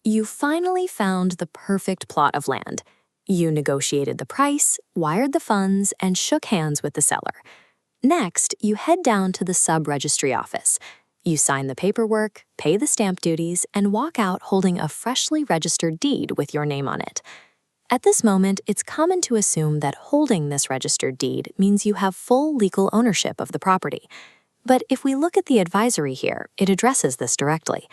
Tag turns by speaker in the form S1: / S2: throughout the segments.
S1: You finally found the perfect plot of land. You negotiated the price, wired the funds, and shook hands with the seller. Next, you head down to the sub-registry office. You sign the paperwork, pay the stamp duties, and walk out holding a freshly registered deed with your name on it. At this moment, it's common to assume that holding this registered deed means you have full legal ownership of the property. But if we look at the advisory here, it addresses this directly.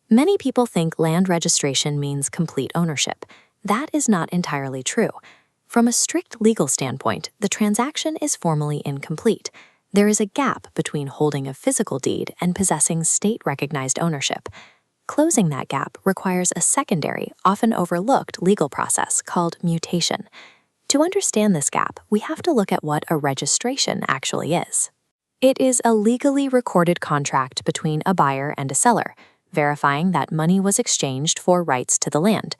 S1: Many people think land registration means complete ownership. That is not entirely true. From a strict legal standpoint, the transaction is formally incomplete. There is a gap between holding a physical deed and possessing state-recognized ownership. Closing that gap requires a secondary, often overlooked legal process called mutation. To understand this gap, we have to look at what a registration actually is. It is a legally recorded contract between a buyer and a seller, verifying that money was exchanged for rights to the land.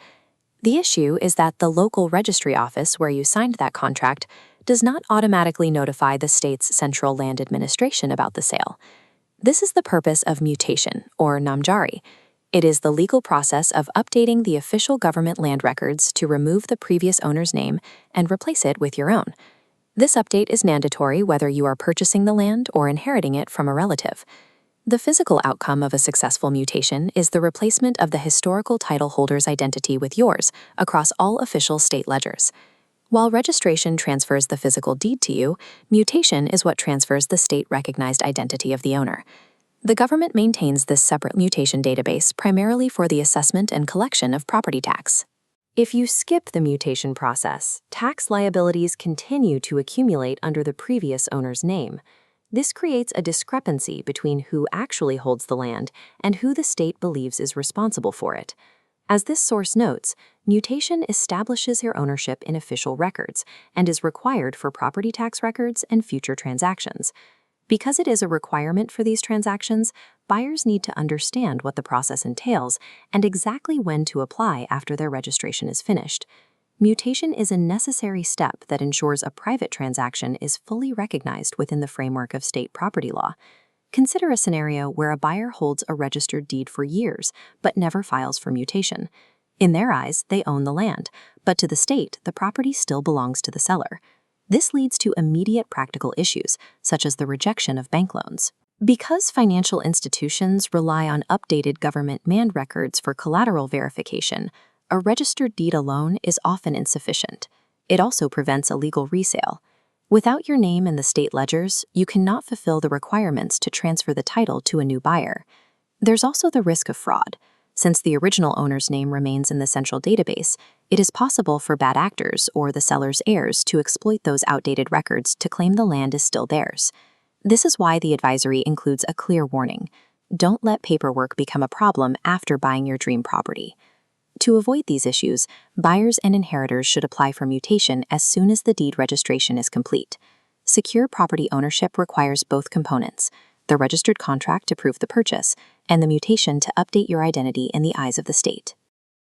S1: The issue is that the local registry office where you signed that contract does not automatically notify the state's central land administration about the sale. This is the purpose of mutation, or namjari. It is the legal process of updating the official government land records to remove the previous owner's name and replace it with your own. This update is mandatory whether you are purchasing the land or inheriting it from a relative. The physical outcome of a successful mutation is the replacement of the historical title holder's identity with yours across all official state ledgers. While registration transfers the physical deed to you, mutation is what transfers the state-recognized identity of the owner. The government maintains this separate mutation database primarily for the assessment and collection of property tax. If you skip the mutation process, tax liabilities continue to accumulate under the previous owner's name. This creates a discrepancy between who actually holds the land and who the state believes is responsible for it. As this source notes, mutation establishes your ownership in official records and is required for property tax records and future transactions. Because it is a requirement for these transactions, buyers need to understand what the process entails and exactly when to apply after their registration is finished. Mutation is a necessary step that ensures a private transaction is fully recognized within the framework of state property law. Consider a scenario where a buyer holds a registered deed for years but never files for mutation. In their eyes, they own the land, but to the state, the property still belongs to the seller. This leads to immediate practical issues, such as the rejection of bank loans. Because financial institutions rely on updated government land records for collateral verification, a registered deed alone is often insufficient. It also prevents a legal resale. Without your name in the state ledgers, you cannot fulfill the requirements to transfer the title to a new buyer. There's also the risk of fraud. Since the original owner's name remains in the central database, it is possible for bad actors or the seller's heirs to exploit those outdated records to claim the land is still theirs. This is why the advisory includes a clear warning. Don't let paperwork become a problem after buying your dream property. To avoid these issues, buyers and inheritors should apply for mutation as soon as the deed registration is complete. Secure property ownership requires both components: the registered contract to prove the purchase and the mutation to update your identity in the eyes of the state.